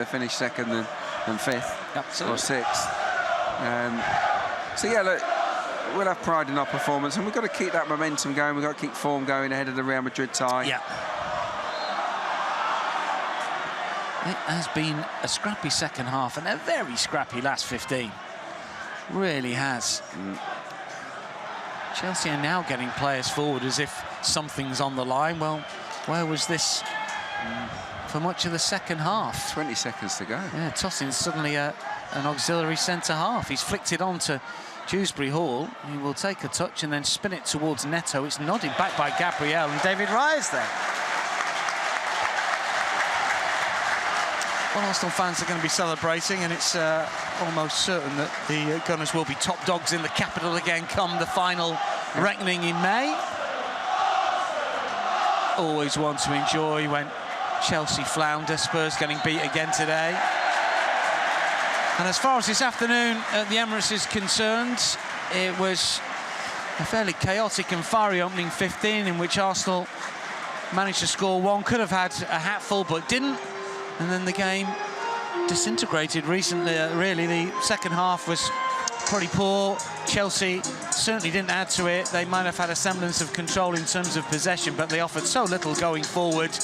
They finished second and fifth. Absolutely. Or sixth. So yeah, look, we'll have pride in our performance, and we've got to keep that momentum going. We've got to keep form going ahead of the Real Madrid tie. Yeah. It has been a scrappy second half and a very scrappy last 15. Really has. Chelsea are now getting players forward as if something's on the line. Well, where was this for much of the second half? 20 seconds to go. Yeah, tossing suddenly an auxiliary centre-half. He's flicked it on to Dewsbury Hall. He will take a touch and then spin it towards Neto. It's nodded back by Gabriel, and David Raya's there. Well, Arsenal fans are going to be celebrating, and it's almost certain that the Gunners will be top dogs in the capital again come the final reckoning in May. Always one to enjoy when Chelsea flounder. Spurs getting beat again today. And as far as this afternoon at the Emirates is concerned, it was a fairly chaotic and fiery opening 15 in which Arsenal managed to score one. Could have had a hatful, but didn't. And then the game disintegrated recently. Really, the second half was pretty poor. Chelsea certainly didn't add to it. They might have had a semblance of control in terms of possession, but they offered so little going forward.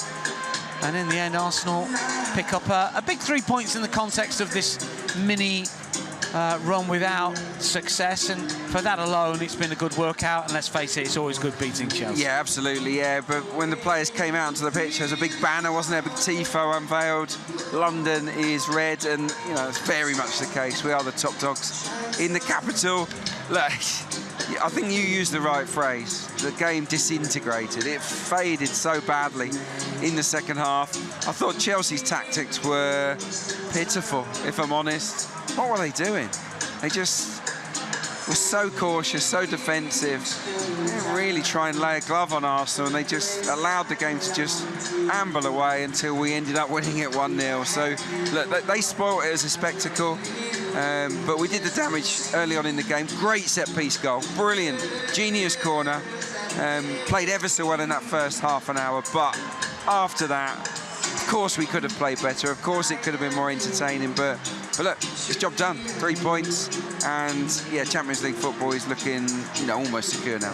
And in the end, Arsenal pick up a big 3 points in the context of this mini run without success, and for that alone it's been a good workout. And let's face it, it's always good beating Chelsea. Yeah, absolutely, yeah. But when the players came out onto the pitch, there was a big banner, wasn't there? A big tifo unveiled. London is red, and you know, it's very much the case. We are the top dogs in the capital. Look, I think you used the right phrase. The game disintegrated. It faded so badly in the second half. I thought Chelsea's tactics were pitiful, if I'm honest. What were they doing? They just were so cautious, so defensive. They didn't really try and lay a glove on Arsenal, and they just allowed the game to just amble away until we ended up winning it 1-0. So look, they spoiled it as a spectacle. But we did the damage early on in the game. Great set-piece goal, brilliant, genius corner. Played ever so well in that first half an hour, but after that, of course we could have played better. Of course it could have been more entertaining, but look, it's job done. 3 points, and yeah, Champions League football is looking, you know, almost secure now.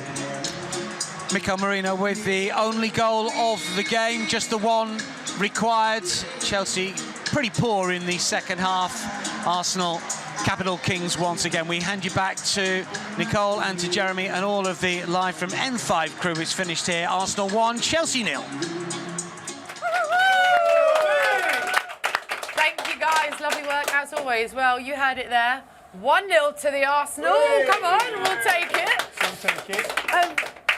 Mikel Merino with the only goal of the game, just the one required. Chelsea pretty poor in the second half. Arsenal, capital kings once again. We hand you back to Nicole and to Jeremy, and all of the live from N5 crew is finished here. Arsenal 1, Chelsea 0. Thank you guys, lovely work as always. Well, you heard it there. 1-0 to the Arsenal. Come on, we'll take it. We'll take it.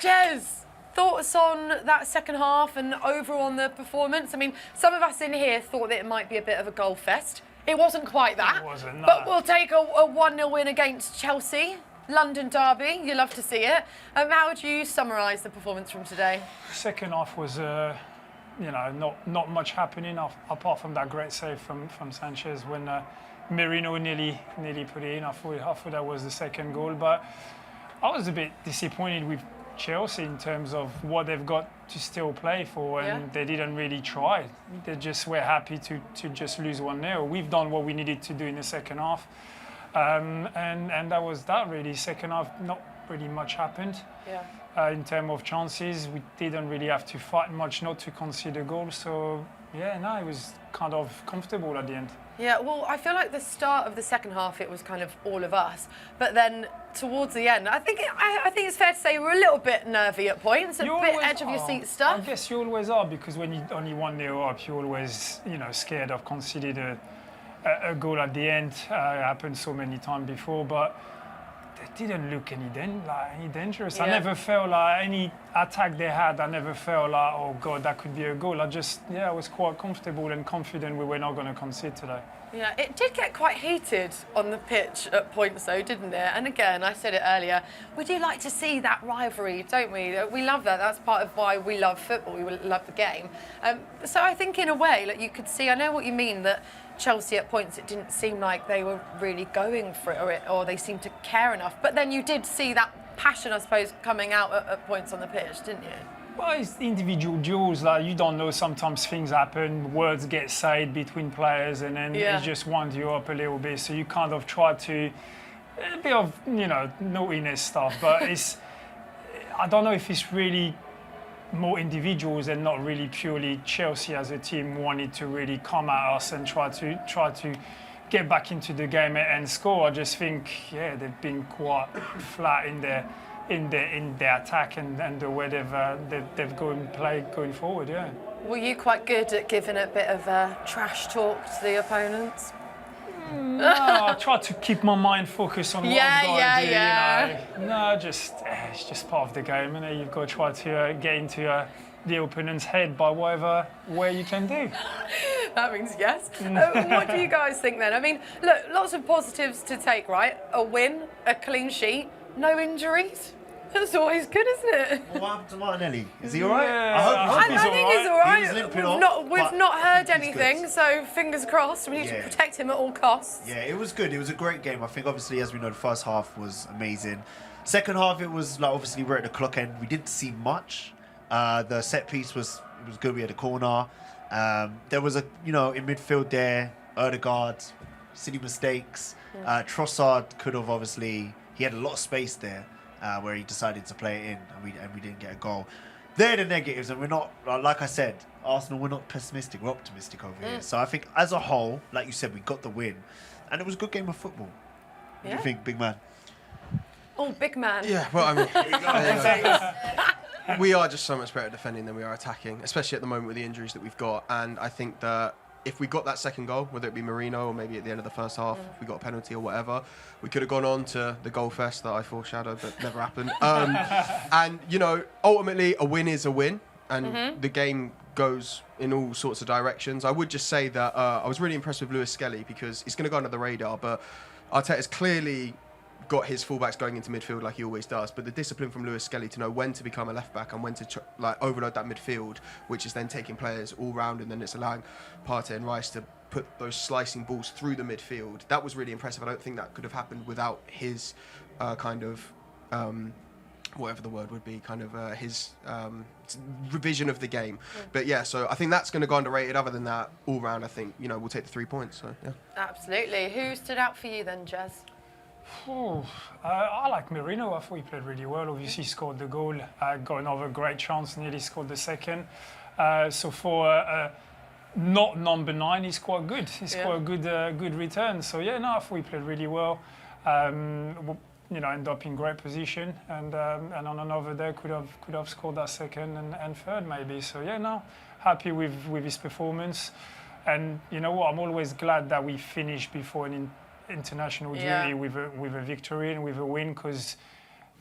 Jez, thoughts on that second half and overall on the performance? I mean, some of us in here thought that it might be a bit of a goal fest. It wasn't quite that. It wasn't, no. But we'll take a 1-0 win against Chelsea. London derby, you love to see it. How would you summarise the performance from today? Second half was, you know, not much happening apart from that great save from Sanchez when Merino nearly put it in. I thought that was the second goal, but I was a bit disappointed with Chelsea in terms of what they've got to still play for, and they didn't really try. They just were happy to just lose 1-0. We've done what we needed to do in the second half, and that was that really. Second half, not really much happened. In terms of chances, we didn't really have to fight much not to concede a goal. So yeah, no, it was kind of comfortable at the end. Yeah, well, I feel like the start of the second half, it was kind of all of us. But then towards the end, I think it's fair to say we're a little bit nervy at points, a bit edge of your seat stuff. I guess you always are, because when you're only 1-0 up, you're always, you know, scared of conceding a goal at the end. It happened so many times before, but they didn't look any dangerous. I never felt like any attack they had, I never felt like, oh God, that could be a goal. I was quite comfortable and confident we were not going to concede today. Yeah, it did get quite heated on the pitch at points though, didn't it? And again, I said it earlier, we do like to see that rivalry, don't we? We love that. That's part of why we love football, we love the game. So I think in a way, like, you could see, I know what you mean, that Chelsea at points, it didn't seem like they were really going for it, or they seemed to care enough. But then you did see that passion, I suppose, coming out at points on the pitch, didn't you? Well, it's individual duels. Like, you don't know, sometimes things happen, words get said between players, and then it just winds you up a little bit. So you kind of try to, a bit of, naughtiness stuff. But I don't know if it's really more individuals and not really purely Chelsea as a team wanted to really come at us and try to get back into the game and score. I just think, they've been quite flat in their attack and the way they've played going forward. Yeah. Were you quite good at giving a bit of trash talk to the opponents? No, I try to keep my mind focused on what I've got to do. No, it's just part of the game, and you've got to try to get into the opponent's head by whatever way you can do. That means yes. What do you guys think then? I mean, look, lots of positives to take, right? A win, a clean sheet, no injuries. That's always good, isn't it? What happened to Martinelli? Is he all right? Yeah. I hope I think he's all right. He was limping off, We've not heard anything, so fingers crossed. We need to protect him at all costs. Yeah, it was good. It was a great game. I think, obviously, as we know, the first half was amazing. Second half, it was like, obviously, we're at the clock end. We didn't see much. The set piece was good. We had a corner. There was in midfield there, Odegaard, silly mistakes. Trossard could have he had a lot of space there. Where he decided to play it in, and we didn't get a goal. They're the negatives, and we're not, like I said, Arsenal, we're not pessimistic, we're optimistic over here. So I think as a whole, like you said, we got the win, and it was a good game of football. What do you think, big man? Oh, big man. Yeah, well, we are just so much better at defending than we are attacking, especially at the moment with the injuries that we've got. And I think that if we got that second goal, whether it be Marino or maybe at the end of the first half, if we got a penalty or whatever, we could have gone on to the goal fest that I foreshadowed but never happened. And, ultimately a win is a win, and the game goes in all sorts of directions. I would just say that I was really impressed with Lewis Skelly because he's going to go under the radar, but Arteta's clearly got his fullbacks going into midfield like he always does, but the discipline from Lewis Skelly to know when to become a left back and when to overload that midfield, which is then taking players all round, and then it's allowing Partey and Rice to put those slicing balls through the midfield. That was really impressive. I don't think that could have happened without his whatever the word would be, his revision of the game. But yeah, so I think that's going to go underrated. Other than that, all round, I think we'll take the 3 points. So yeah. Absolutely. Who stood out for you then, Jez? I like Marino. I thought he played really well. Obviously, he scored the goal, got another great chance, nearly scored the second. So for not number 9, he's quite good. He's quite a good return. So I thought he played really well. End up in great position, and on another day could have scored that second and third maybe. So happy with his performance. And you know what? I'm always glad that we finished before an international duty with a victory and with a win, because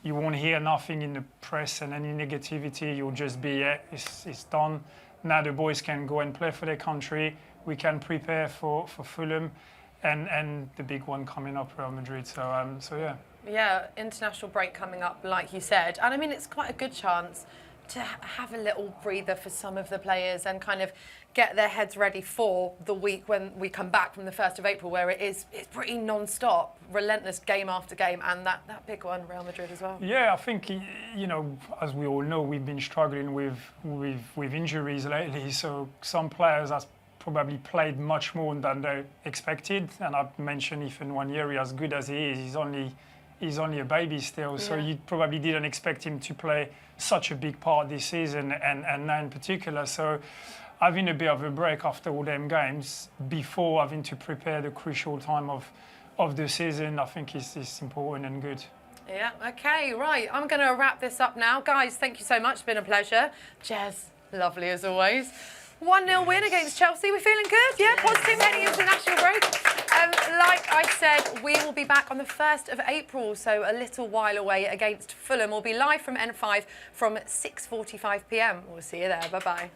you won't hear nothing in the press and any negativity. You'll just be, it's done. Now the boys can go and play for their country. We can prepare for Fulham and the big one coming up, Real Madrid. So. Yeah, international break coming up, like you said. And I mean, it's quite a good chance to have a little breather for some of the players and kind of get their heads ready for the week when we come back from the 1st of April, where it's pretty non-stop, relentless game after game, and that big one, Real Madrid as well. Yeah, I think, as we all know, we've been struggling with injuries lately, so some players have probably played much more than they expected, and I've mentioned even Wanyeri, as good as he is, he's only a baby still, so you probably didn't expect him to play such a big part this season, and now in particular. So having a bit of a break after all them games before having to prepare the crucial time of the season, I think is important and good. Yeah, okay, right. I'm going to wrap this up now. Guys, thank you so much. It's been a pleasure. Jez, lovely as always. 1-0 win against Chelsea. We're feeling good, yeah? Positive heading into the national break. Like I said, we will be back on the 1st of April, so a little while away, against Fulham. We'll be live from N5 from 6:45 p.m. We'll see you there. Bye-bye.